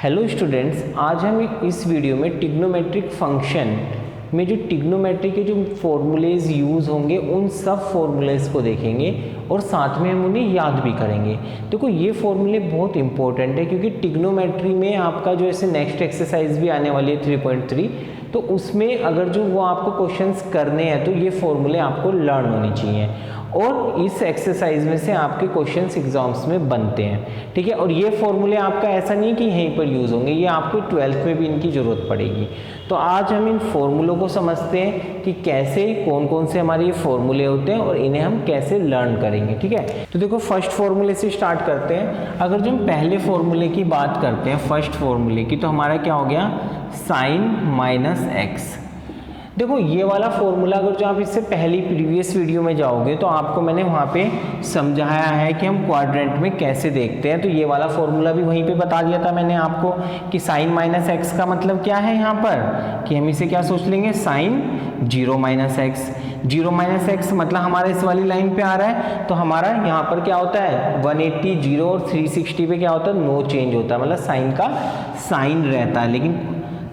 Hello students, आज हम इस वीडियो में ट्रिग्नोमेट्रिक फंक्शन में जो ट्रिग्नोमेट्री के जो फॉर्मूलेज यूज़ होंगे उन सब फॉर्मूलेज को देखेंगे और साथ में हम उन्हें याद भी करेंगे। देखो ये फॉर्मूले बहुत इंपॉर्टेंट है क्योंकि ट्रिग्नोमेट्री में आपका जो ऐसे नेक्स्ट एक्सरसाइज भी आने वाली है 3.3, तो उसमें अगर जो वो आपको क्वेश्चंस करने हैं तो ये फॉर्मूले आपको लर्न होनी चाहिए और इस एक्सरसाइज में से आपके क्वेश्चंस एग्जाम्स में बनते हैं। ठीक है, और ये फॉर्मूले आपका ऐसा नहीं है कि यहीं पर यूज़ होंगे, ये आपको 12th में भी इनकी ज़रूरत पड़ेगी। तो आज हम इन फॉर्मूलों को समझते हैं कि कैसे कौन कौन से हमारे ये फॉर्मूले होते हैं और इन्हें हम कैसे लर्न करेंगे। ठीक है, तो देखो फर्स्ट फॉर्मूले से स्टार्ट करते हैं। अगर जो हम पहले फॉर्मूले की बात करते हैं, फर्स्ट फॉर्मूले की, तो हमारा क्या हो गया, साइन माइनस एक्स। देखो ये वाला फॉर्मूला अगर जो आप इससे पहली प्रीवियस वीडियो में जाओगे तो आपको मैंने वहाँ पे समझाया है कि हम क्वाड्रेंट में कैसे देखते हैं। तो ये वाला फॉर्मूला भी वहीं पे बता दिया था मैंने आपको कि साइन माइनस एक्स का मतलब क्या है यहाँ पर, कि हम इसे क्या सोच लेंगे, sine 0 minus x. 0 minus x मतलब हमारा इस वाली लाइन पे आ रहा है, तो हमारा यहाँ पर क्या होता है 180, 0 और 360 पे क्या होता है, नो चेंज होता है, मतलब साइन का साइन रहता है। लेकिन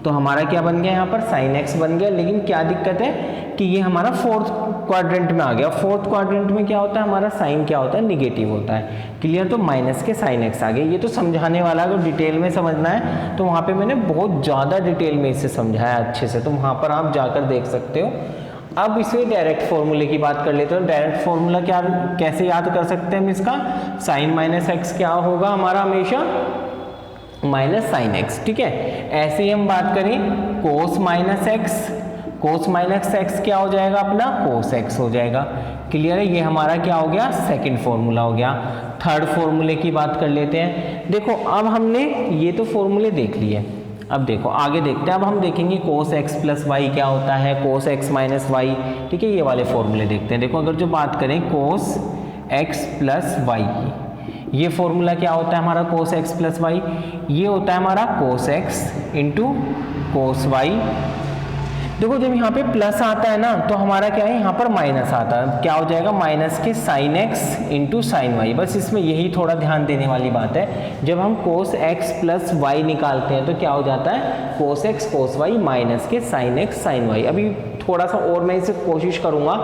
तो हमारा क्या बन गया यहाँ पर, साइन एक्स बन गया। लेकिन क्या दिक्कत है कि ये हमारा फोर्थ क्वाड्रेंट में आ गया। फोर्थ क्वाड्रेंट में क्या होता है, हमारा साइन क्या होता है, निगेटिव होता है। क्लियर, तो माइनस के साइन एक्स आ गए। ये तो समझाने वाला, अगर डिटेल में समझना है तो वहाँ पे मैंने बहुत ज़्यादा डिटेल में इसे समझाया अच्छे से, तो वहाँ पर आप जाकर देख सकते हो। अब इसे डायरेक्ट फॉर्मूले की बात कर लेते हो। डायरेक्ट फॉर्मूला क्या, कैसे याद कर सकते हैं हम इसका, साइन माइनस एक्स क्या होगा हमारा हमेशा, माइनस साइन एक्स। ठीक है, ऐसे ही हम बात करें कोस माइनस एक्स, कोस माइनस एक्स क्या हो जाएगा अपना, कोस एक्स हो जाएगा। क्लियर है, ये हमारा क्या हो गया, सेकंड फॉर्मूला हो गया। थर्ड फॉर्मूले की बात कर लेते हैं। देखो अब हमने ये तो फॉर्मूले देख लिए, अब देखो आगे देखते हैं। अब हम देखेंगे कोस एक्स प्लस वाई क्या होता है, कोस एक्स माइनस वाई। ठीक है, ये वाले फॉर्मूले देखते हैं। देखो अगर जो बात करें कोस एक्स प्लस वाई की, ये फॉर्मूला क्या होता है हमारा, कोस एक्स प्लस वाई, ये होता है हमारा cos x into cos y. देखो जब यहाँ पे प्लस आता है ना तो हमारा क्या है, यहाँ पर माइनस आता है, क्या हो जाएगा, माइनस के sine x into sine y. बस इसमें यही थोड़ा ध्यान देने वाली बात है, जब हम कोस एक्स प्लस वाई निकालते हैं तो क्या हो जाता है, cos x cos y minus के साइन एक्स साइन वाई। अभी थोड़ा सा और मैं इसे कोशिश करूँगा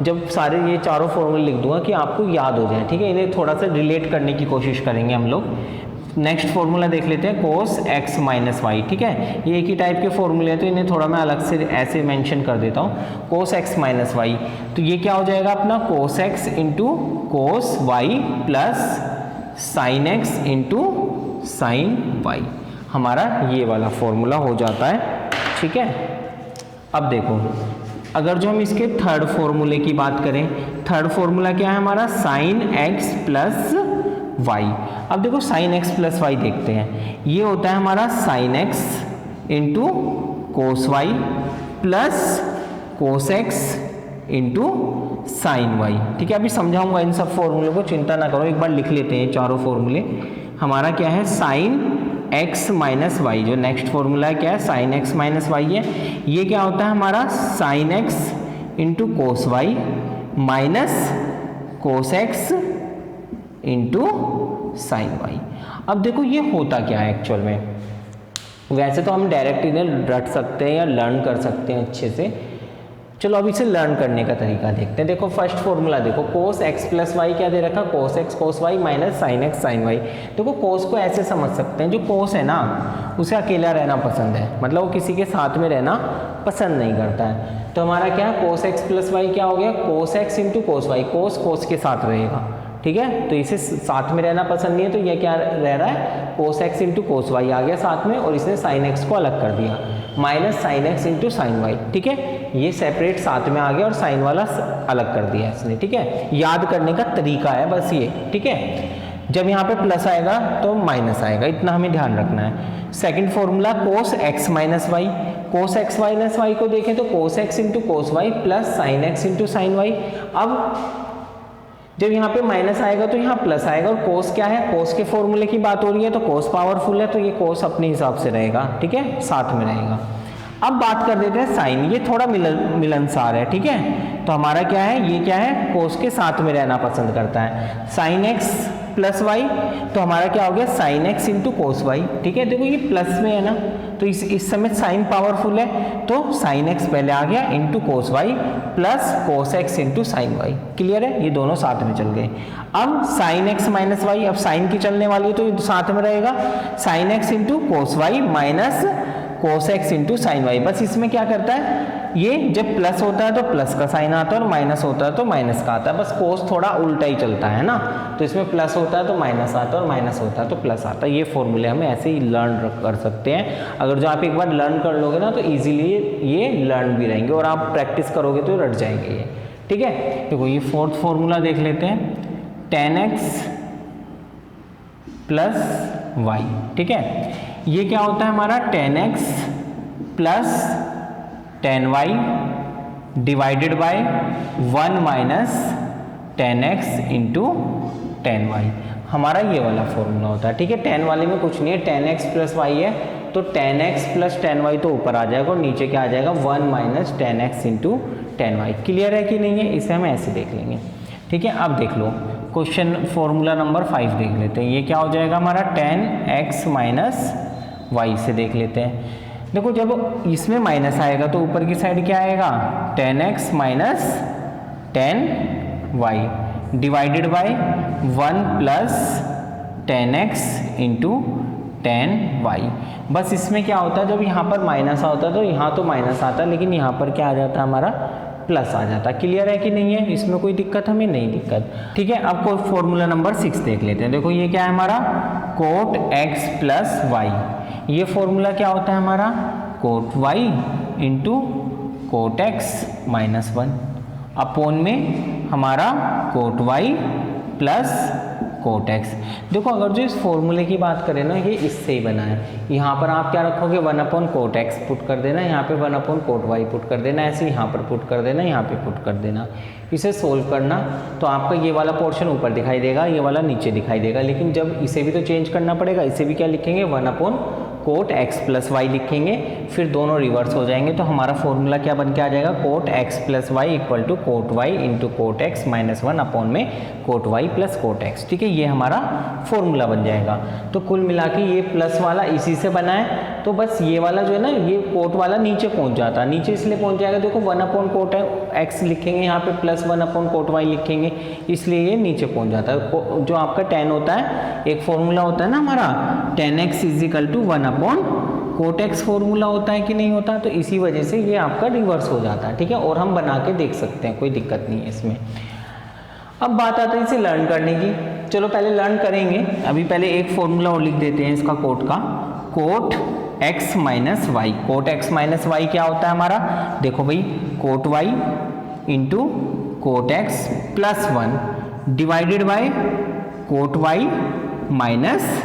जब सारे ये चारों फॉर्मूले लिख दूंगा कि आपको याद हो जाए। ठीक है, इन्हें थोड़ा सा रिलेट करने की कोशिश करेंगे हम लोग। नेक्स्ट फॉर्मूला देख लेते हैं, कोस एक्स माइनस वाई। ठीक है, ये एक ही टाइप के फॉर्मूले हैं तो इन्हें थोड़ा मैं अलग से ऐसे मेंशन कर देता हूँ। कोस एक्स माइनस वाई, तो ये क्या हो जाएगा अपना, cos x into cos y plus sine x into sine y, हमारा ये वाला फॉर्मूला हो जाता है। ठीक है, अब देखो अगर जो हम इसके थर्ड फॉर्मूले की बात करें, थर्ड फॉर्मूला क्या है हमारा, साइन एक्स प्लस वाई। अब देखो साइन एक्स प्लस वाई देखते हैं, ये होता है हमारा sine x into cos y plus cos x into sine y. ठीक है, अभी समझाऊंगा इन सब फॉर्मूले को, चिंता ना करो, एक बार लिख लेते हैं चारों फॉर्मूले। हमारा क्या है, साइन एक्स माइनस वाई, जो नेक्स्ट फॉर्मूला क्या है, साइन एक्स माइनस वाई है। ये क्या होता है हमारा, sine x into cos y minus cos x into sine y. अब देखो ये होता क्या है एक्चुअल में, वैसे तो हम डायरेक्ट इन्हें रट सकते हैं या लर्न कर सकते हैं अच्छे से। चलो अब इसे लर्न करने का तरीका देखते हैं। देखो फर्स्ट फॉर्मूला देखो, कोस एक्स प्लस वाई क्या दे रखा, cos x cos y minus sine x sine y. देखो कोस को ऐसे समझ सकते हैं, जो कोस है ना उसे अकेला रहना पसंद है, मतलब वो किसी के साथ में रहना पसंद नहीं करता है। तो हमारा क्या है, कोस एक्स प्लस वाई क्या हो गया, cos x into cos y, cos cos के साथ रहेगा। ठीक है, तो इसे साथ में रहना पसंद नहीं है तो ये क्या रह रहा है, cos x into cos y आ गया साथ में, और इसने साइन एक्स को अलग कर दिया, minus sine x into sine y. ठीक है, ये सेपरेट साथ में आ गया और साइन वाला अलग कर दिया इसने। ठीक है, याद करने का तरीका है बस ये। ठीक है, जब यहाँ पे प्लस आएगा तो माइनस आएगा, इतना हमें ध्यान रखना है। Second formula cos x minus y, cos x minus y को देखें तो cos x into cos y plus sine x into sine y. अब जब यहाँ पे माइनस आएगा तो यहाँ प्लस आएगा, और कोस क्या है, कोस के फॉर्मूले की बात हो रही है तो कोस पावरफुल है तो ये कोस अपने हिसाब से रहेगा। ठीक है, साथ में रहेगा। अब बात कर देते हैं साइन, ये थोड़ा मिलनसार है। ठीक है, तो हमारा क्या है, ये क्या है, कोस के साथ में रहना पसंद करता है। साइन एक्स प्लस वाई, तो हमारा क्या हो गया sine x into cos y. ठीक है, देखो ये प्लस में है ना, तो इस समय साइन पावरफुल है, तो साइन एक्स पहले आ गया into cos y plus cos x into sine y. Clear है, ये दोनों साथ में चल गए। अब साइन एक्स माइनस वाई, अब साइन की चलने वाली है तो ये साथ में रहेगा, sine x into cos y minus cos x into sine y. बस इसमें क्या करता है, ये जब प्लस होता है तो प्लस का साइन आता है और माइनस होता है तो माइनस का आता है, बस कोस थोड़ा उल्टा ही चलता है ना, तो इसमें प्लस होता है तो माइनस आता है और माइनस होता है तो प्लस आता है। ये फॉर्मूले हमें ऐसे ही लर्न कर सकते हैं। अगर जो आप एक बार लर्न कर लोगे ना तो ईजिली ये लर्न भी रहेंगे और आप प्रैक्टिस करोगे तो रट जाएंगे ये। ठीक है, देखो ये फोर्थ फॉर्मूला देख लेते हैं, tan x प्लस वाई। ठीक है, ये क्या होता है हमारा tan x plus tan y divided by 1 minus tan x into tan y, हमारा ये वाला फॉर्मूला होता है। ठीक है, tan वाले में कुछ नहीं है, tan x प्लस y है तो tan x plus tan y तो ऊपर आ जाएगा और नीचे क्या आ जाएगा 1 minus tan x into tan y। Clear है कि नहीं है, इसे हम ऐसे देख लेंगे। ठीक है, अब देख लो क्वेश्चन फॉर्मूला नंबर 5 देख लेते हैं, ये क्या हो जाएगा हमारा tan x माइनस y से देख लेते हैं। देखो जब इसमें माइनस आएगा तो ऊपर की साइड क्या आएगा tan x minus tan y divided by 1 plus tan x into tan y। बस इसमें क्या होता है, जब यहाँ पर माइनस होता है तो यहाँ तो माइनस आता है, लेकिन यहाँ पर क्या आ जाता है हमारा प्लस आ जाता है। क्लियर है कि नहीं है, इसमें कोई दिक्कत हमें नहीं दिक्कत। ठीक है, अब कोई फॉर्मूला नंबर 6 देख लेते हैं। देखो ये क्या है हमारा कोट x प्लस वाई, ये फॉर्मूला क्या होता है हमारा cot y into cot x minus 1 upon में हमारा cot y plus cot x। देखो अगर जो इस फॉर्मूले की बात करें ना, ये इससे ही बना है। यहाँ पर आप क्या रखोगे 1 अपॉन कोट x पुट कर देना, यहाँ पे 1 अपॉन कोट y पुट कर देना, ऐसे यहाँ पर पुट कर देना, यहाँ पे पुट कर देना। इसे सोल्व करना तो आपका ये वाला पोर्शन ऊपर दिखाई देगा, ये वाला नीचे दिखाई देगा, लेकिन जब इसे भी तो चेंज करना पड़ेगा, इसे भी क्या लिखेंगे 1 upon cot x plus y लिखेंगे, फिर दोनों रिवर्स हो जाएंगे तो हमारा फॉर्मूला क्या बन के आ जाएगा cot x plus y equal to cot y into cot x minus 1 upon में cot y plus cot x। ठीक है, ये हमारा फॉर्मूला बन जाएगा। तो कुल मिला के ये प्लस वाला इसी से बना है, तो बस ये वाला जो है ना, ये कोट वाला नीचे पहुंच जाता है, नीचे इसलिए पहुंच जाएगा, देखो 1 अपॉन कोट x लिखेंगे, यहाँ पे प्लस 1 अपॉन कोट y लिखेंगे, इसलिए ये नीचे पहुंच जाता है। जो आपका tan होता है, एक फॉर्मूला होता है ना हमारा tan x is equal to 1 upon cot x formula होता है कि नहीं होता, तो इसी वजह से ये आपका रिवर्स हो जाता है। ठीक है, और हम बना के देख सकते हैं, कोई दिक्कत नहीं है इसमें। अब बात आती है इसे लर्न करने की, चलो पहले लर्न करेंगे। अभी पहले एक फॉर्मूला और लिख देते हैं इसका कोट का, cot x minus y. Cot x minus y क्या होता है हमारा, देखो भाई cot y into cot x plus 1 divided by cot y minus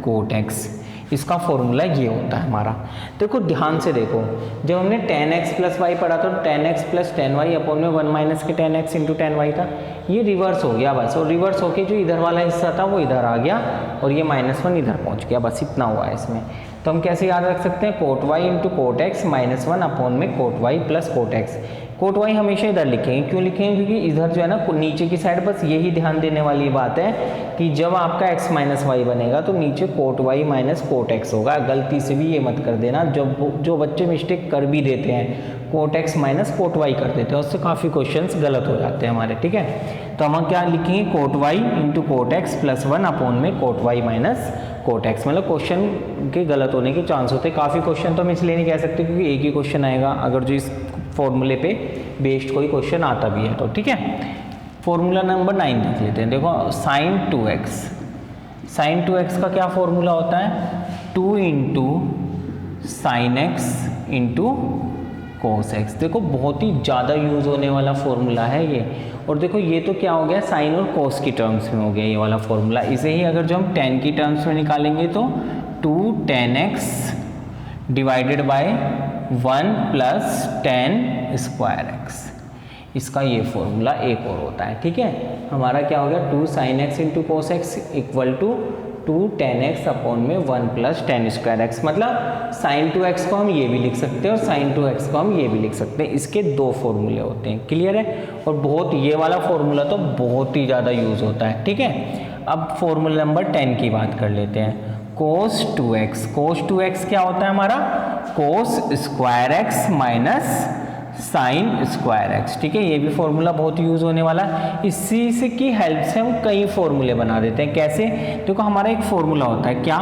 cot x। इसका फॉर्मूला ये होता है हमारा। देखो ध्यान से देखो, जब हमने tan x प्लस वाई पढ़ा था तो tan x plus tan y upon में 1 माइनस के tan x into tan y था, ये रिवर्स हो गया बस, और रिवर्स होके जो इधर वाला हिस्सा था वो इधर आ गया और ये -1 इधर पहुंच गया, बस इतना हुआ है इसमें। तो हम कैसे याद रख सकते हैं, cot y into cot x minus 1 upon में cot y plus cot x। Cot y हमेशा इधर लिखेंगे, क्यों लिखेंगे, क्योंकि इधर जो है ना नीचे की साइड, बस यही ध्यान देने वाली बात है कि जब आपका x माइनस वाई बनेगा तो नीचे cot y minus cot x होगा। गलती से भी ये मत कर देना, जो बच्चे मिस्टेक कर भी देते हैं cot x minus cot y कर देते हैं, उससे काफ़ी क्वेश्चंस गलत हो जाते हैं हमारे। ठीक है, तो हम क्या लिखेंगे cot y into cot x plus 1 upon में cot y minus cot x। मतलब क्वेश्चन के गलत होने के चांस होते हैं। काफ़ी क्वेश्चन तो हम इसलिए नहीं कह सकते क्योंकि एक ही क्वेश्चन आएगा, अगर जो इस फॉर्मूले पे बेस्ड कोई क्वेश्चन आता भी है तो। ठीक है, फॉर्मूला नंबर 9 देख लेते हैं। देखो साइन 2x, साइन 2x का क्या फॉर्मूला होता है, 2 into sine x into cos x. देखो बहुत ही ज़्यादा यूज़ होने वाला फॉर्मूला है ये। और देखो ये तो क्या हो गया, साइन और कोस की टर्म्स में हो गया ये वाला फॉर्मूला। इसे ही अगर जो हम tan की टर्म्स में निकालेंगे तो 2 tan x divided by 1 plus tan square x, इसका ये फॉर्मूला एक और होता है। ठीक है, हमारा क्या हो गया 2 sin x into cos x equal to 2 tan x अपॉन में 1 प्लस tan स्क्वायर एक्स। मतलब sin 2x को हम ये भी लिख सकते हैं और sin 2x को हम ये भी लिख सकते हैं। इसके दो फॉर्मूले होते हैं, क्लियर है। और बहुत ये वाला फॉर्मूला तो बहुत ही ज़्यादा यूज़ होता है। ठीक है, अब फॉर्मूला नंबर 10 की बात कर लेते हैं। cos 2x, cos 2x क्या होता है हमारा, cos square x minus sign square x. ठीक है, ये भी फॉर्मूला बहुत यूज होने वाला है। इसी से की हेल्प से हम कई फॉर्मूले बना देते हैं। कैसे, देखो हमारा एक फॉर्मूला होता है क्या,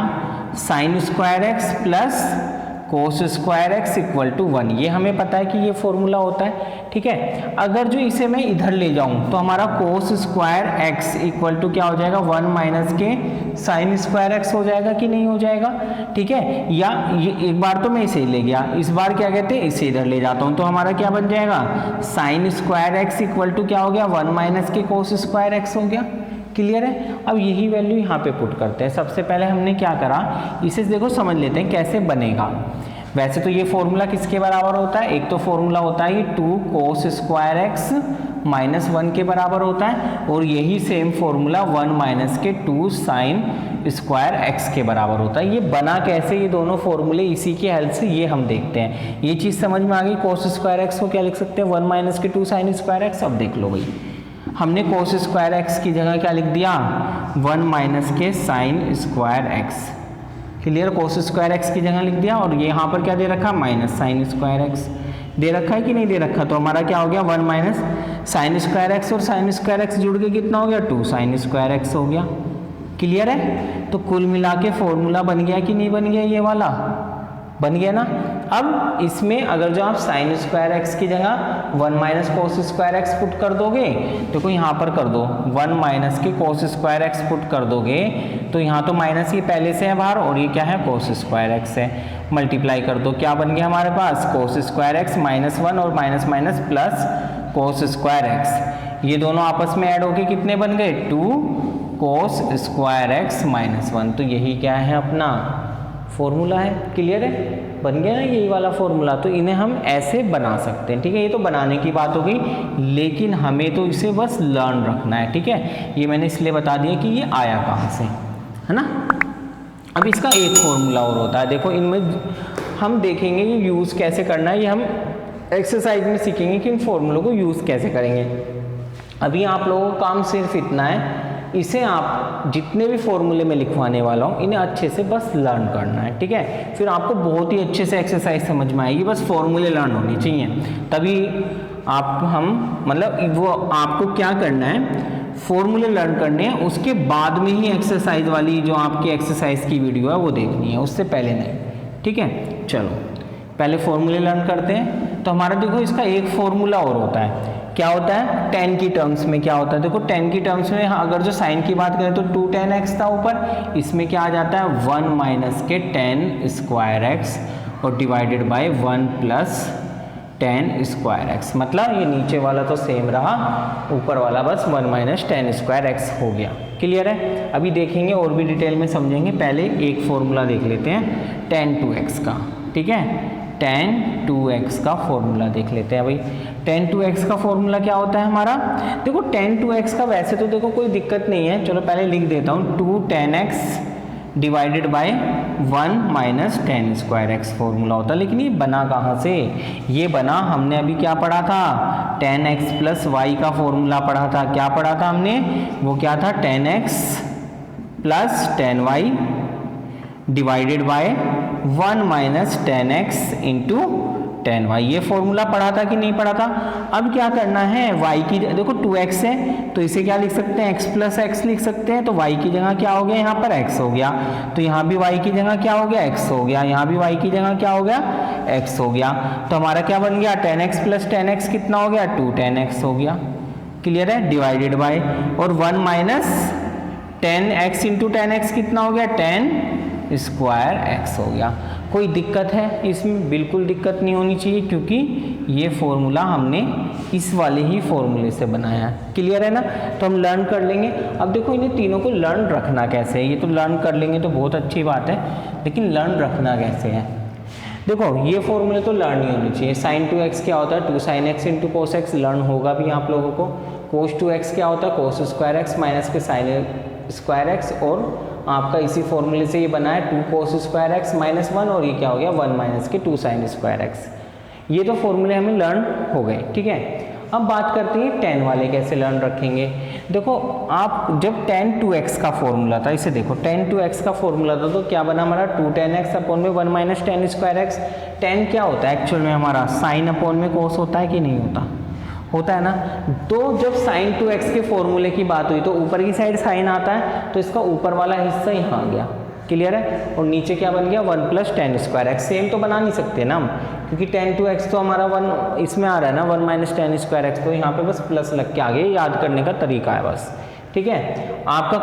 sine square x plus cos square x equal to 1, ये हमें पता है कि ये फॉर्मूला होता है। ठीक है, अगर जो इसे मैं इधर ले जाऊं तो हमारा cos square x equal to क्या हो जाएगा, 1 माइनस के साइन स्क्वायर एक्स हो जाएगा कि नहीं हो जाएगा। ठीक है, या ये एक बार तो मैं इसे ले गया, इस बार क्या कहते हैं इसे इधर ले जाता हूं तो हमारा क्या बन जाएगा, sine square x equal to क्या हो गया, 1 माइनस के कोस स्क्वायर एक्स हो गया। क्लियर है। अब यही वैल्यू यहाँ पे पुट करते हैं। सबसे पहले हमने क्या करा, इसे देखो समझ लेते हैं कैसे बनेगा। वैसे तो ये फॉर्मूला किसके बराबर होता है, एक तो फॉर्मूला होता है ये 2 कोस स्क्वायर एक्स माइनस 1 के बराबर होता है, और यही सेम फॉर्मूला 1 माइनस के 2 साइन स्क्वायर एक्स के बराबर होता है। ये बना कैसे, ये दोनों फॉर्मूले इसी की हेल्प से ये हम देखते हैं। ये चीज़ समझ में आ गई। कोस स्क्वायर एक्स को क्या लिख सकते हैं, 1 माइनस के 2 साइन स्क्वायर एक्स। अब देख लो भाई, हमने कोस स्क्वायर एक्स की जगह क्या लिख दिया, 1 माइनस के साइन स्क्वायर एक्स। क्लियर, कोस स्क्वायर एक्स की जगह लिख दिया, और ये यहाँ पर क्या दे रखा, माइनस साइन स्क्वायर एक्स दे रखा है कि नहीं दे रखा। तो हमारा क्या हो गया, 1 माइनस साइन स्क्वायर एक्स और साइन स्क्वायर एक्स जुड़ के कितना हो गया, 2 साइन स्क्वायर एक्स हो गया। क्लियर है। तो कुल मिला के फॉर्मूला बन गया कि नहीं बन गया, ये वाला बन गया ना। अब इसमें अगर जो आप साइन स्क्वायर एक्स की जगह 1 minus cos square x put कर दोगे, देखो यहाँ पर कर दो 1 माइनस के कोस स्क्वायर एक्स पुट कर दोगे, तो यहाँ तो माइनस ये पहले से है बाहर, और ये क्या है, कोस स्क्वायर एक्स है। मल्टीप्लाई कर दो, क्या बन गया हमारे पास, कोस स्क्वायर एक्स माइनस 1 और minus minus plus cos square x. ये दोनों आपस में ऐड होके कितने बन गए, 2 कोस स्क्वायर एक्स माइनस 1। तो यही क्या है, अपना फॉर्मूला है। क्लियर है, बन गया ना यही वाला फॉर्मूला। तो इन्हें हम ऐसे बना सकते हैं। ठीक है, ये तो बनाने की बात हो गई, लेकिन हमें तो इसे बस लर्न रखना है। ठीक है, ये मैंने इसलिए बता दिया कि ये आया कहाँ से, है ना। अब इसका एक फॉर्मूला और होता है, देखो इनमें हम देखेंगे कि यूज़ कैसे करना है। ये हम एक्सरसाइज में सीखेंगे कि इन फॉर्मूलों को यूज़ कैसे करेंगे। अभी आप लोगों का काम सिर्फ इतना है, इसे आप जितने भी फॉर्मूले में लिखवाने वाला हूँ इन्हें अच्छे से बस लर्न करना है। ठीक है, फिर आपको बहुत ही अच्छे से एक्सरसाइज समझ में आएगी। बस फॉर्मूले लर्न होनी चाहिए, तभी आप हम मतलब वो आपको क्या करना है, फॉर्मूले लर्न करने हैं, उसके बाद में ही एक्सरसाइज वाली जो आपकी एक्सरसाइज की वीडियो है वो देखनी है, उससे पहले नहीं। ठीक है, चलो पहले फॉर्मूले लर्न करते हैं। तो हमारा देखो इसका एक फॉर्मूला और होता है, क्या होता है, tan की टर्म्स में क्या होता है। देखो tan की टर्म्स में अगर जो साइन की बात करें तो 2 tan x था ऊपर, इसमें क्या आ जाता है 1 माइनस के tan स्क्वायर एक्स और divided by 1 plus tan square x. मतलब ये नीचे वाला तो सेम रहा, ऊपर वाला बस 1 माइनस tan स्क्वायर एक्स हो गया। क्लियर है। अभी देखेंगे और भी डिटेल में समझेंगे। पहले एक फॉर्मूला देख लेते हैं tan 2x का। ठीक है, tan 2x का फॉर्मूला देख लेते हैं भाई। tan 2x का फॉर्मूला क्या होता है हमारा, देखो tan 2x का वैसे तो देखो कोई दिक्कत नहीं है, चलो पहले लिख देता हूँ, 2 tan x divided by 1 minus tan square x formula होता है। लेकिन ये बना कहाँ से, ये बना हमने अभी क्या पढ़ा था, tan x प्लस वाई का फॉर्मूला पढ़ा था। क्या पढ़ा था हमने, वो क्या था, tan x plus tan y divided by 1 minus tan x into tan y। ये फॉर्मूला पढ़ा था कि नहीं पढ़ा था। अब क्या करना है, y की देखो 2x है तो इसे क्या लिख सकते हैं, x प्लस एक्स लिख सकते हैं। तो y की जगह क्या हो गया, यहाँ पर x हो गया, तो यहाँ भी y की जगह क्या हो गया, x हो गया, यहाँ भी y की जगह क्या हो गया, x हो गया। तो हमारा क्या बन गया, tan x plus tan x कितना हो गया, 2 tan x हो गया। क्लियर है, डिवाइडेड बाय और 1 minus tan x into tan x कितना हो गया, tan स्क्वायर एक्स हो गया। कोई दिक्कत है इसमें, बिल्कुल दिक्कत नहीं होनी चाहिए, क्योंकि ये फॉर्मूला हमने इस वाले ही फॉर्मूले से बनाया है। क्लियर है ना। तो हम लर्न कर लेंगे। अब देखो इन्हें तीनों को लर्न रखना कैसे है, ये तो लर्न कर लेंगे तो बहुत अच्छी बात है, लेकिन लर्न रखना कैसे है। देखो ये फॉर्मूले तो लर्न ही होनी चाहिए। साइन 2x क्या होता है, 2 sin x into cos x, learn होगा भी आप लोगों को। कोस 2x क्या होता है, कोस स्क्वायर एक्स माइनस के साइन स्क्वायर एक्स, और आपका इसी फॉर्मूले से ये बना है 2 कोस स्क्वायर एक्स माइनस 1, और ये क्या हो गया 1 माइनस के 2 साइन स्क्वायर एक्स। ये तो फॉर्मूले हमें लर्न हो गए। ठीक है, अब बात करते हैं tan वाले कैसे लर्न रखेंगे। देखो आप जब tan 2x का फॉर्मूला था, इसे देखो tan 2x का फॉर्मूला था तो क्या बना हमारा 2 tan x अपॉन में 1 minus tan square x. tan क्या होता है एक्चुअल में हमारा साइन अपॉन में कोस होता है कि नहीं होता, होता है ना। तो जब sin 2x के फॉर्मूले की बात हुई तो ऊपर की साइड साइन आता है तो इसका ऊपर वाला हिस्सा यहाँ आ गया, क्लियर है। और नीचे क्या बन गया 1 plus tan square x. Same तो बना नहीं सकते ना हम, क्योंकि tan 2x तो हमारा 1 इसमें आ रहा है ना 1 माइनस tan स्क्वायर एक्स, तो यहाँ पे बस प्लस लग के आ गया, याद करने का तरीका है बस, ठीक है। आपका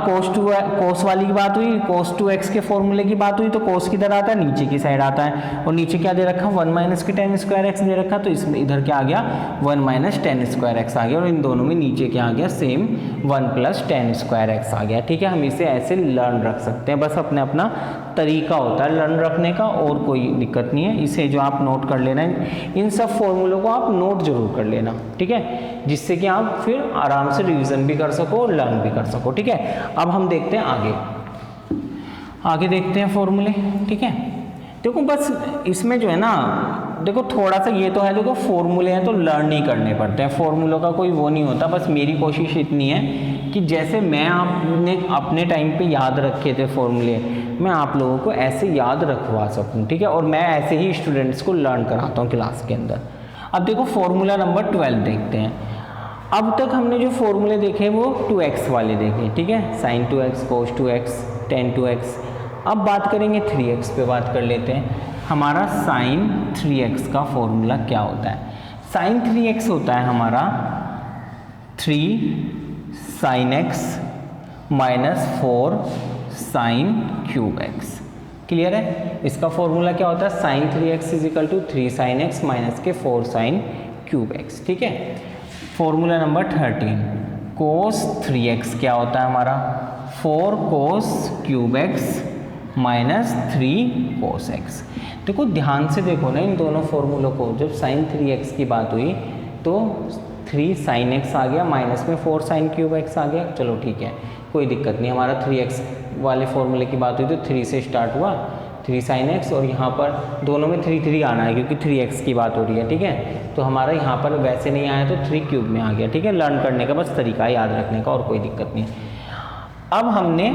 cos वाली की बात हुई, cos 2x के फॉर्मूले की बात हुई तो cos किधर आता है, नीचे की साइड आता है। और नीचे क्या दे रखा 1 माइनस के tan स्क्वायर एक्स दे रखा, तो इसमें इधर क्या आ गया 1 माइनस tan स्क्वायर एक्स आ गया, और इन दोनों में नीचे क्या आ गया same 1 plus tan square x आ गया, ठीक है। हम इसे ऐसे लर्न रख सकते हैं, बस अपने अपना तरीका होता है लर्न रखने का, और कोई दिक्कत नहीं है। इसे जो आप नोट कर लेना है, इन सब फॉर्मूलों को आप नोट जरूर कर लेना, ठीक है, जिससे कि आप फिर आराम से रिवीजन भी कर सको और लर्न भी कर सको, ठीक है। अब हम देखते हैं आगे देखते हैं फॉर्मूले, ठीक है। देखो बस इसमें जो है ना, देखो थोड़ा सा ये तो है, देखो फॉर्मूले हैं तो लर्न ही करने पड़ते हैं, फॉर्मूलों का कोई वो नहीं होता। बस मेरी कोशिश इतनी है कि जैसे मैं आपने अपने टाइम पे याद रखे थे फॉर्मूले, मैं आप लोगों को ऐसे याद रखवा सकूं, ठीक है। और मैं ऐसे ही स्टूडेंट्स को लर्न कराता हूँ क्लास के अंदर। अब देखो फॉर्मूला नंबर 12 देखते हैं। अब तक हमने जो फॉर्मूले देखे वो 2x वाले देखे, ठीक है, sin 2x, cos 2x, tan 2x। अब बात करेंगे 3x पे, बात कर लेते हैं। हमारा sin 3x का फॉर्मूला क्या होता है। sin 3x होता है हमारा 3 sin x minus 4 sin cube x, clear है। इसका फॉर्मूला क्या होता है sin 3x is equal to 3 sin x minus के 4 sin क्यूब x, ठीक है। फॉर्मूला नंबर 13 cos 3x क्या होता है हमारा 4 cos cube x minus 3 cos x। देखो ध्यान से देखो ना इन दोनों फॉर्मूलों को, जब sin 3x की बात हुई तो 3 sin x आ गया, माइनस में 4 sin क्यूब x आ गया, चलो ठीक है कोई दिक्कत नहीं। हमारा 3x वाले फॉर्मूले की बात हुई तो 3 से स्टार्ट हुआ, 3 sin x, और यहाँ पर दोनों में 3 आना है क्योंकि 3x की बात हो रही है, ठीक है। तो हमारा यहाँ पर वैसे नहीं आया तो 3 क्यूब में आ गया, ठीक है। लर्न करने का बस तरीका है याद रखने का, और कोई दिक्कत नहीं। अब हमने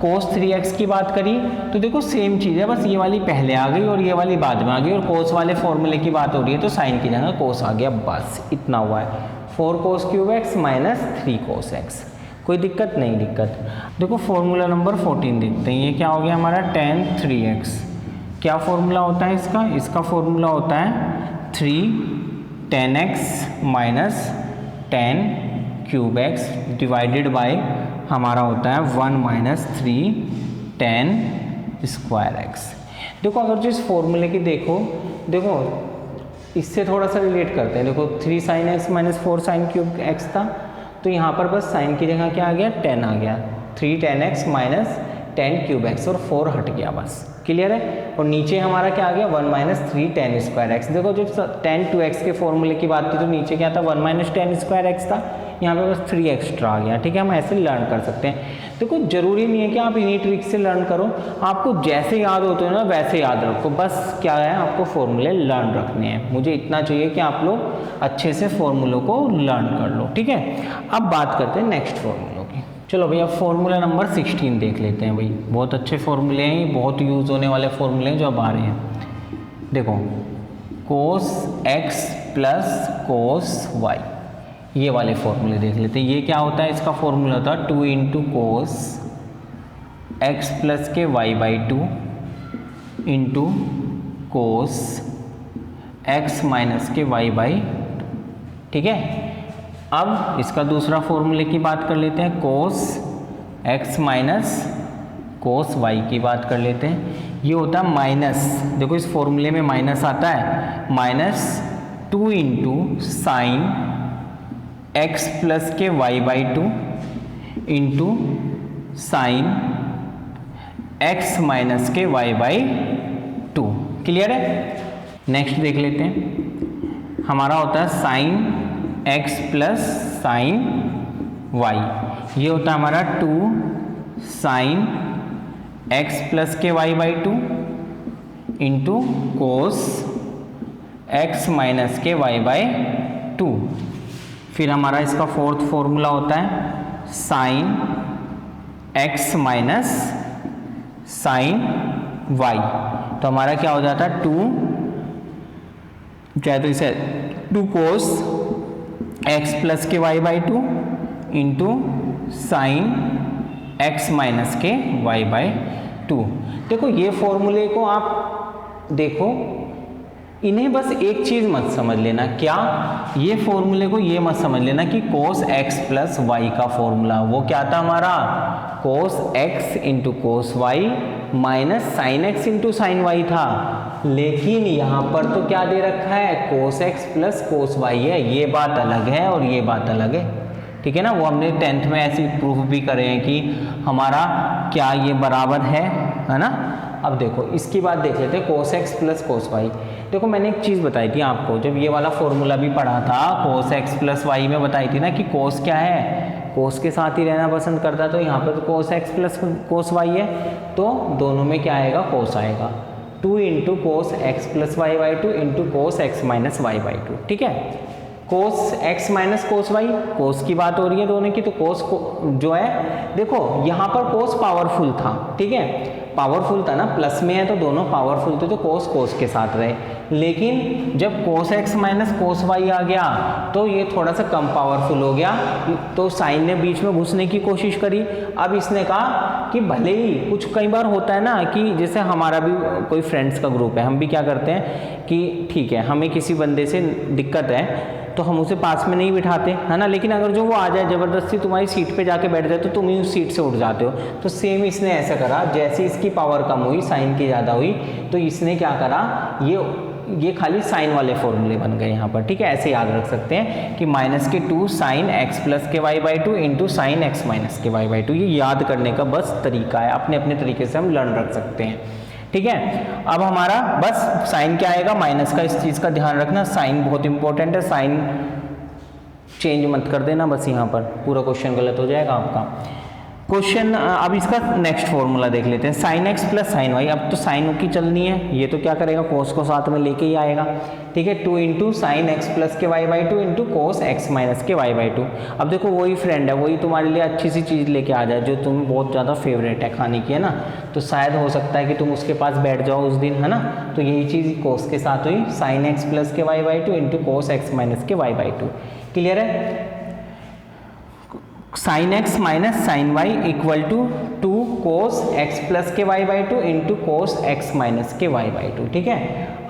cos 3x की बात करी तो देखो सेम चीज़ है, बस ये वाली पहले आ गई और ये वाली बाद में आ गई, और cos वाले फॉर्मूले की बात हो रही है तो साइन की जगह cos आ गया, बस इतना हुआ है। 4 cos cube x minus 3 cos x, कोई दिक्कत नहीं दिक्कत। देखो फॉर्मूला नंबर 14 देखते हैं, ये क्या हो गया हमारा tan 3x। क्या फॉर्मूला होता है इसका फॉर्मूला होता है 3 tan x minus tan cube x divided by हमारा होता है 1 माइनस 3 tan स्क्वायर x। देखो अगर जो इस फॉर्मूले की देखो इससे थोड़ा सा रिलेट करते हैं। देखो 3 sin x minus 4 sin cube x था, तो यहाँ पर बस साइन की जगह क्या आ गया 10 आ गया, 3 tan x minus 10 cube x, और 4 हट गया, बस क्लियर है। और नीचे हमारा क्या आ गया 1 माइनस 3 tan स्क्वायर एक्स। देखो जब tan 2x के फॉर्मूले की बात थी तो नीचे क्या था 1 माइनस tan स्क्वायर एक्स था, यहाँ पे बस 3 एक्स्ट्रा आ गया, ठीक है। हम ऐसे लर्न कर सकते हैं। देखो जरूरी नहीं है कि आप इन्हीं ट्रिक से लर्न करो, आपको जैसे याद होते हो ना वैसे याद रखो, बस क्या है आपको फॉर्मूले लर्न रखने हैं। मुझे इतना चाहिए कि आप लोग अच्छे से फॉर्मूलों को लर्न कर लो, ठीक है। अब बात करते हैं नेक्स्ट फॉर्मूलों की। चलो भैया फॉर्मूला नंबर 16 देख लेते हैं भाई, बहुत अच्छे फॉर्मूले हैं, ये बहुत यूज़ होने वाले फॉर्मूले हैं जो अब आ रहे हैं। देखो cos x plus cos y, ये वाले फॉर्मूले देख लेते हैं। ये क्या होता है इसका फॉर्मूला होता है 2 इंटू कोस एक्स प्लस के y by 2 into cos x minus के y बाई, ठीक है। अब इसका दूसरा फॉर्मूले की बात कर लेते हैं, cos x minus cos y की बात कर लेते हैं। ये होता है माइनस, देखो इस फॉर्मूले में माइनस आता है, minus 2 into sine x plus के y by 2 into sine x minus के वाई बाई 2, क्लियर है। नेक्स्ट देख लेते हैं, हमारा होता है sine x plus sine y, ये होता है हमारा 2 साइन x प्लस के y by 2 into cos x minus के वाई बाई 2। फिर हमारा इसका फोर्थ फॉर्मूला होता है sine x minus sine y, तो हमारा क्या हो जाता है 2, चाहे तो इसे 2 कोस x प्लस के y by 2 into sign x minus के y बाई 2। देखो ये फॉर्मूले को आप देखो, इन्हें बस एक चीज मत समझ लेना, क्या ये फॉर्मूले को ये मत समझ लेना कि cos x प्लस वाई का फॉर्मूला, वो क्या था हमारा cos x into cos y minus sine x into sine y था, लेकिन यहाँ पर तो क्या दे रखा है cos x plus cos y है, ये बात अलग है और ये बात अलग है, ठीक है ना। वो हमने 10th में ऐसे प्रूफ भी करे हैं कि हमारा क्या ये बराबर है ना। अब देखो इसकी बात देख लेते हैं, cos x plus cos y. देखो मैंने एक चीज़ बताई थी आपको, जब ये वाला फॉर्मूला भी पढ़ा था cos x प्लस वाई में, बताई थी ना कि cos क्या है, cos के साथ ही रहना पसंद करता है, तो यहाँ पर तो cos x plus cos y है, तो दोनों में क्या आएगा cos आएगा, 2 into cos x plus y by 2 into cos x minus y by 2, ठीक है। Cos x minus cos y, cos की बात हो रही है दोनों की, तो कोस जो है देखो यहाँ पर कोस पावरफुल था, ठीक है, पावरफुल था ना, प्लस में है तो दोनों पावरफुल थे, तो कोस के साथ रहे, लेकिन जब कोस x माइनस कोस वाई आ गया तो ये थोड़ा सा कम पावरफुल हो गया, तो साइन ने बीच में घुसने की कोशिश करी। अब इसने कहा कि भले ही कुछ कई बार होता है ना कि जैसे हमारा भी कोई फ्रेंड्स का ग्रुप है, हम भी क्या करते हैं कि ठीक है हमें किसी बंदे से दिक्कत है तो हम उसे पास में नहीं बिठाते, है ना, लेकिन अगर जो वो आ जाए ज़बरदस्ती तुम्हारी सीट पे जाके बैठ जाए तो तुम ही उस सीट से उठ जाते हो। तो सेम इसने ऐसा करा, जैसे इसकी पावर कम हुई, साइन की ज़्यादा हुई, तो इसने क्या करा, ये खाली साइन वाले फॉर्मूले बन गए यहाँ पर, ठीक है। ऐसे याद रख सकते हैं कि माइनस के 2 साइन एक्स प्लस के y by 2 into sine x minus के वाई बाई 2, ये याद करने का बस तरीका है, अपने अपने तरीके से हम लर्न रख सकते हैं, ठीक है। अब हमारा बस साइन क्या आएगा, माइनस का, इस चीज़ का ध्यान रखना, साइन बहुत इंपॉर्टेंट है, साइन चेंज मत कर देना, बस यहाँ पर पूरा क्वेश्चन गलत हो जाएगा आपका क्वेश्चन। अब इसका नेक्स्ट फॉर्मूला देख लेते हैं, sine x plus sine y. अब तो साइन की चलनी है, ये तो क्या करेगा कोस को साथ में लेके ही आएगा, ठीक है। 2 इंटू साइन एक्स प्लस के y by 2 into cos x minus के वाई बाई 2। अब देखो वही फ्रेंड है, वही तुम्हारे लिए अच्छी सी चीज़ लेके आ जाए जो तुम्हें बहुत ज़्यादा फेवरेट है खाने की, है ना, तो शायद हो सकता है कि तुम उसके पास बैठ जाओ उस दिन, है ना। तो यही चीज़ कोस के साथ हुई, साइन एक्स प्लस के y by 2 into cos x minus के वाई बाई 2। क्लियर है। Sine x minus sine y equal to 2 cos x plus के y by 2 into cos x minus के वाई बाई 2, ठीक है।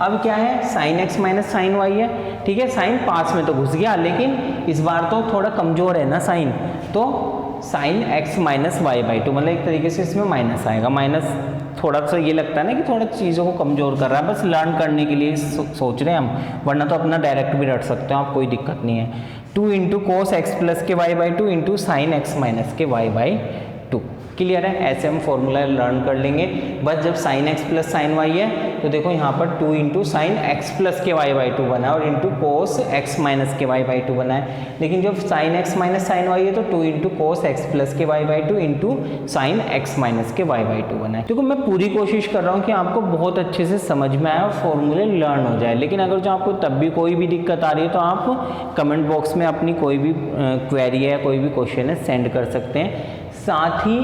अब क्या है, sine x minus sine y है, ठीक है, साइन पास में तो घुस गया, लेकिन इस बार तो थोड़ा कमजोर है ना साइन, तो sine x minus y by 2, मतलब एक तरीके से इसमें माइनस आएगा, माइनस थोड़ा सा ये लगता है ना कि थोड़ा चीज़ों को कमज़ोर कर रहा है, बस लर्न करने के लिए सोच रहे हैं हम, वरना तो अपना डायरेक्ट भी रट सकते हो आप, कोई दिक्कत नहीं है। 2 इंटू कोस एक्स प्लस के y by 2 into sine x minus के वाई बाई 2। क्लियर है, ऐसे हम फॉर्मूला लर्न कर लेंगे। बस जब sine x plus sine y है तो देखो यहाँ पर 2 इंटू साइन एक्स प्लस के वाई बाई 2 बना है और इंटू कोस एक्स माइनस के वाई बाई 2 बना है, लेकिन जब sine x minus sine y है तो 2 इंटू कोस एक्स प्लस के y by 2 into sine x minus के वाई बाई 2 बना है। देखो मैं पूरी कोशिश कर रहा हूँ कि आपको बहुत अच्छे से समझ में आए और फॉर्मूले लर्न हो जाए, लेकिन अगर जो आपको तब भी कोई भी दिक्कत आ रही है तो आप कमेंट बॉक्स में अपनी कोई भी क्वेरी है, कोई भी क्वेश्चन है सेंड कर सकते हैं। साथ ही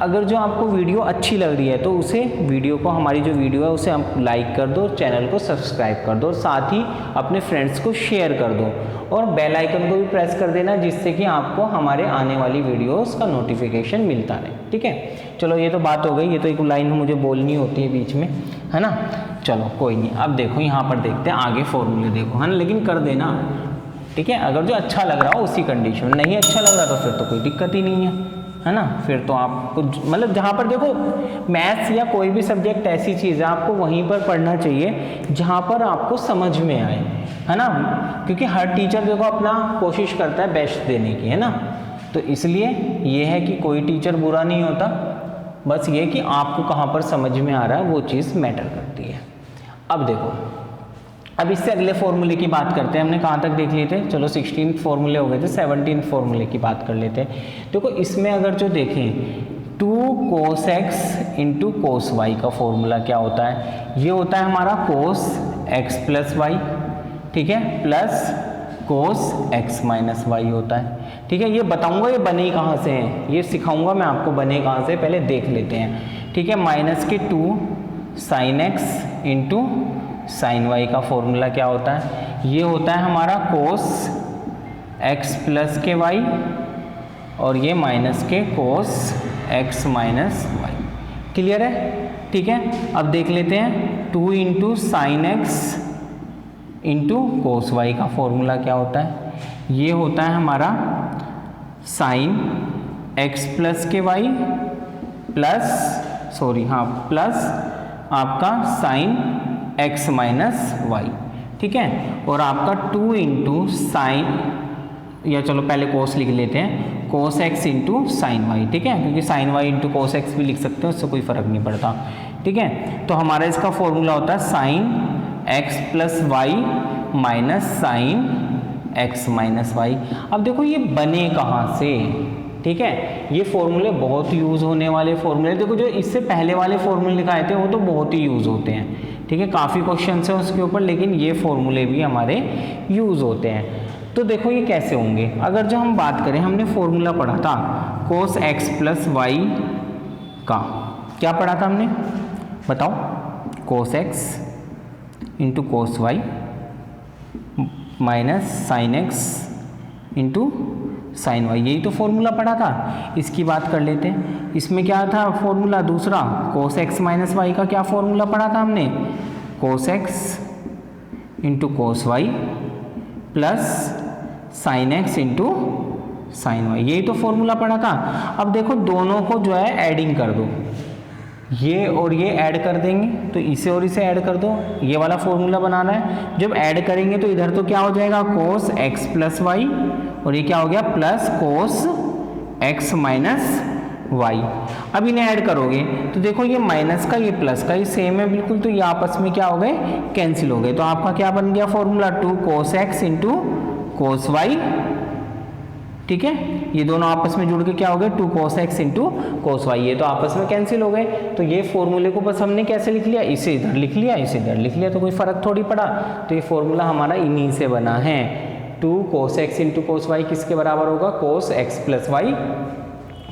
अगर जो आपको वीडियो अच्छी लग रही है तो उसे वीडियो को, हमारी जो वीडियो है उसे आप लाइक कर दो, चैनल को सब्सक्राइब कर दो, साथ ही अपने फ्रेंड्स को शेयर कर दो और बेल आइकन को भी प्रेस कर देना, जिससे कि आपको हमारे आने वाली वीडियोस का नोटिफिकेशन मिलता रहे, ठीक है। चलो ये तो बात हो गई, ये तो एक लाइन मुझे बोलनी होती है बीच में, है ना। चलो कोई नहीं, अब देखो यहाँ पर देखते हैं आगे फॉर्मूले देखो, है ना, लेकिन कर देना, ठीक है। अगर जो अच्छा लग रहा हो उसी कंडीशन में, नहीं अच्छा लग रहा तो फिर तो कोई दिक्कत ही नहीं है ना। फिर तो आपको मतलब जहाँ पर देखो मैथ्स या कोई भी सब्जेक्ट ऐसी चीज़ है आपको वहीं पर पढ़ना चाहिए जहाँ पर आपको समझ में आए, है ना, क्योंकि हर टीचर देखो अपना कोशिश करता है बेस्ट देने की, है ना। तो इसलिए ये है कि कोई टीचर बुरा नहीं होता, बस ये कि आपको कहाँ पर समझ में आ रहा है वो चीज़ मैटर करती है। अब देखो, अब इससे अगले फॉर्मूले की बात करते हैं। हमने कहाँ तक देख लिए थे, चलो 16 फॉर्मूले हो गए थे, 17 फॉर्मूले की बात कर लेते हैं। देखो इसमें अगर जो देखें 2 cos x into cos y का फॉर्मूला क्या होता है, ये होता है हमारा कोस एक्स प्लस वाई, ठीक है, plus cos x minus y होता है। ठीक है, ये बताऊंगा ये बने कहाँ से हैं, ये सिखाऊंगा मैं आपको बने कहाँ से, पहले देख लेते हैं। ठीक है, माइनस के 2 sine x into sine y का फॉर्मूला क्या होता है, ये होता है हमारा कोस एक्स प्लस के वाई, और ये माइनस के cos x minus y. Clear है? ठीक है, अब देख लेते हैं 2 into sine x into cos y का फॉर्मूला क्या होता है, ये होता है हमारा साइन एक्स प्लस के वाई प्लस प्लस आपका साइन एक्स माइनस वाई। ठीक है, और आपका 2 इंटू साइन, या चलो पहले कोस लिख लेते हैं, cos x into sine y. ठीक है, क्योंकि sine y into cos x भी लिख सकते हो, उससे कोई फर्क नहीं पड़ता। ठीक है, तो हमारा इसका फॉर्मूला होता है sine x plus y minus sine x minus y. अब देखो ये बने कहाँ से, ठीक है, ये फॉर्मूले बहुत यूज़ होने वाले फॉर्मूले, देखो जो इससे पहले वाले फॉर्मूले लिखाए थे वो तो बहुत ही यूज़ होते हैं। ठीक है, काफ़ी क्वेश्चन है उसके ऊपर, लेकिन ये फॉर्मूले भी हमारे यूज़ होते हैं। तो देखो ये कैसे होंगे, अगर जो हम बात करें, हमने फॉर्मूला पढ़ा था कोस एक्स प्लस वाई का, क्या पढ़ा था हमने बताओ, cos x into cos y minus sine x into sine y, यही तो फॉर्मूला पढ़ा था। इसकी बात कर लेते हैं, इसमें क्या था फॉर्मूला दूसरा, कोस एक्स माइनस वाई का क्या फॉर्मूला पढ़ा था हमने, cos x into cos y plus sine x into sine y, यही तो फॉर्मूला पढ़ा था। अब देखो दोनों को जो है एडिंग कर दो, ये और ये ऐड कर देंगे, तो इसे और इसे ऐड कर दो, ये वाला फॉर्मूला बनाना है। जब ऐड करेंगे तो इधर तो क्या हो जाएगा, कोस एक्स प्लस वाई, और ये क्या हो गया plus cos x minus y. अब इन्हें ऐड करोगे तो देखो ये माइनस का ये प्लस का ये सेम है बिल्कुल, तो ये आपस में क्या हो गए, कैंसिल हो गए। तो आपका क्या बन गया formula, 2 cos x into cos y. ठीक है, ये दोनों आपस में जुड़ के क्या हो गए, 2 cos x into cos y, ये तो आपस में कैंसिल हो गए। तो ये फॉर्मूले को बस हमने कैसे लिख लिया, इसे इधर लिख लिया, इसे इधर लिख लिया, तो कोई फर्क थोड़ी पड़ा। तो ये फॉर्मूला हमारा इन्हीं से बना है, 2 cos x into cos y किसके बराबर होगा, cos x plus y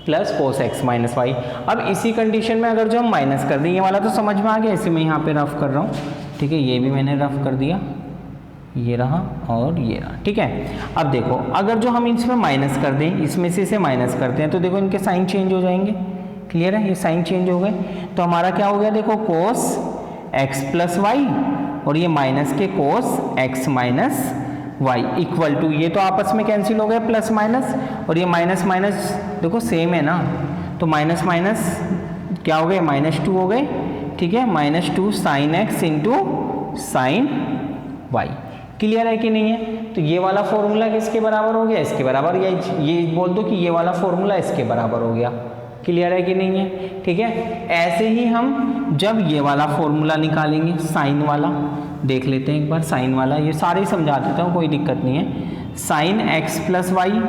plus cos x minus y. अब इसी कंडीशन में अगर जो हम माइनस कर दें, ये वाला तो समझ में आ गया, इसे मैं यहाँ पे रफ कर रहा हूँ। ठीक है, ये भी मैंने रफ कर दिया, ये रहा और ये रहा। ठीक है, अब देखो अगर जो हम इसमें माइनस कर दें, इसमें से इसे माइनस करते हैं, तो देखो इनके साइन चेंज हो जाएंगे। क्लियर है, ये साइन चेंज हो गए, तो हमारा क्या हो गया, देखो कोस एक्स प्लस वाई और ये माइनस के cos x minus y equal to, ये तो आपस में कैंसिल हो गए प्लस माइनस, और ये माइनस माइनस देखो सेम है ना, तो माइनस माइनस क्या हो गए, -2 हो गए। ठीक है, -2 sine x into sine y. Clear है कि नहीं है? तो ये वाला फॉर्मूला किसके बराबर हो गया, इसके बराबर, या ये बोल दो कि ये वाला फॉर्मूला इसके बराबर हो गया। क्लियर है कि नहीं है? ठीक है, ऐसे ही हम जब ये वाला फॉर्मूला निकालेंगे साइन वाला, देख लेते हैं एक बार साइन वाला, ये सारे ही समझा देता हूँ, कोई दिक्कत नहीं है। साइन एक्स प्लस वाई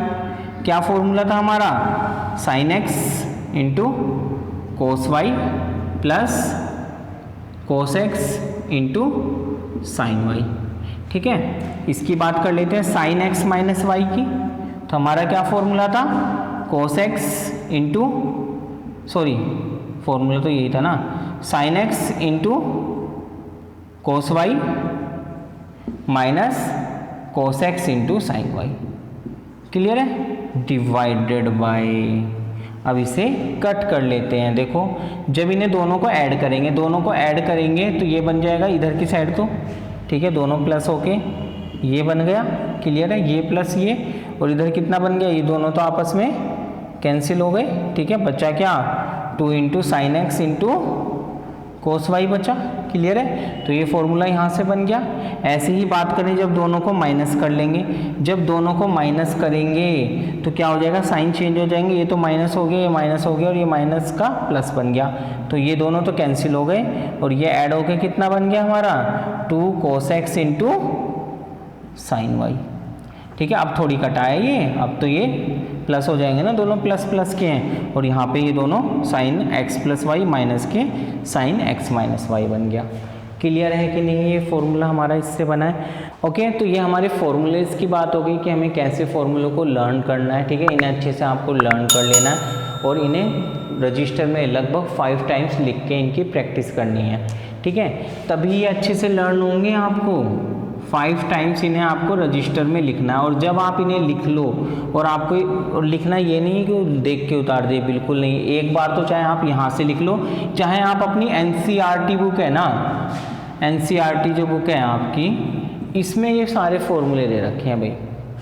क्या फॉर्मूला था हमारा, sine x into cos y plus cos x into sine y. ठीक है, इसकी बात कर लेते हैं साइन एक्स माइनस वाई की, तो हमारा क्या फॉर्मूला था, कोस एक्स इंटू फॉर्मूला तो यही था ना, sine x into cos y minus cos x into sine y. Clear है, डिवाइडेड बाय, अब इसे कट कर लेते हैं। देखो जब इन्हें दोनों को ऐड करेंगे, तो ये बन जाएगा इधर की साइड, तो ठीक है, दोनों प्लस होके ये बन गया। क्लियर है, ये प्लस ये, और इधर कितना बन गया, ये दोनों तो आपस में कैंसिल हो गए। ठीक है, बचा क्या, 2 into sine x into cos y बचा। क्लियर है, तो ये फॉर्मूला यहाँ से बन गया। ऐसे ही बात करें जब दोनों को माइनस कर लेंगे, जब दोनों को माइनस करेंगे तो क्या हो जाएगा, साइन चेंज हो जाएंगे, ये तो माइनस हो गया, ये माइनस हो गया, और ये माइनस का प्लस बन गया, तो ये दोनों तो कैंसिल हो गए, और ये ऐड हो के कितना बन गया हमारा, 2 cos x into sine y. ठीक है, अब थोड़ी कटाए ये, अब तो ये प्लस हो जाएंगे ना, दोनों प्लस प्लस के हैं, और यहाँ पे ये दोनों sine x plus y minus के साइन एक्स माइनस वाई बन गया। क्लियर है कि नहीं, ये फॉर्मूला हमारा इससे बना है। ओके, तो ये हमारे फॉर्मूलेज की बात हो गई कि हमें कैसे फॉर्मूलों को लर्न करना है। ठीक है, इन्हें अच्छे से आपको लर्न कर लेना है और इन्हें रजिस्टर में लगभग 5 टाइम्स लिख के इनकी प्रैक्टिस करनी है। ठीक है, तभी ये अच्छे से लर्न होंगे। आपको 5 टाइम्स इन्हें आपको रजिस्टर में लिखना है। और जब आप इन्हें लिख लो, और आपको और लिखना ये नहीं कि देख के उतार दे, बिल्कुल नहीं। एक बार तो चाहे आप यहाँ से लिख लो, चाहे आप अपनी NCERT बुक है ना, NCERT जो बुक है आपकी, इसमें ये सारे फॉर्मूले दे रखे हैं भाई।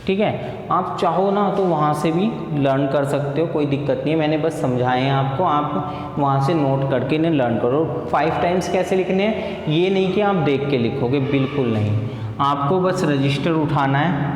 ठीक है, आप चाहो ना तो वहाँ से भी लर्न कर सकते हो, कोई दिक्कत नहीं है। मैंने बस समझाए हैं आपको, आप वहाँ से नोट करके इन्हें लर्न करो। 5 टाइम्स कैसे लिखने हैं, ये नहीं कि आप देख के लिखोगे, बिल्कुल नहीं। आपको बस रजिस्टर उठाना है,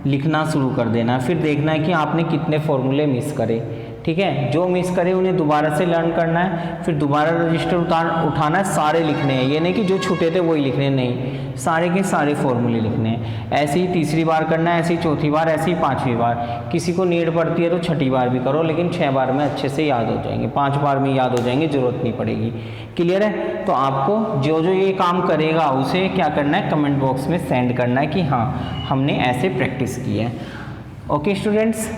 लिखना शुरू कर देना है, फिर देखना है कि आपने कितने फॉर्मूले मिस करे। ठीक है, जो मिस करे उन्हें दोबारा से लर्न करना है, फिर दोबारा रजिस्टर उठाना है, सारे लिखने हैं। ये नहीं कि जो छूटे थे वही लिखने, नहीं, सारे के सारे फॉर्मूले लिखने हैं। ऐसे ही तीसरी बार करना है, ऐसे ही चौथी बार, ऐसे ही 5वीं बार। किसी को नीड पड़ती है तो 6ठी बार भी करो, लेकिन 6 बार में अच्छे से याद हो जाएंगे, 5 बार में याद हो जाएंगे, जरूरत नहीं पड़ेगी। क्लियर है? तो आपको जो जो ये काम करेगा उसे क्या करना है, कमेंट बॉक्स में सेंड करना है कि हाँ हमने ऐसे प्रैक्टिस की है। ओके स्टूडेंट्स,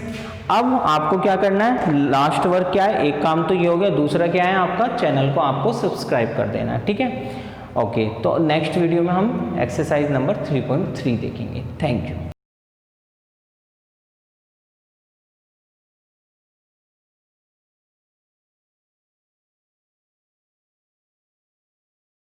अब आपको क्या करना है, लास्ट वर्क क्या है, एक काम तो ये हो गया, दूसरा क्या है आपका, चैनल को आपको सब्सक्राइब कर देना है। ठीक है, ओके, तो नेक्स्ट वीडियो में हम एक्सरसाइज नंबर 3.3 देखेंगे। Thank you.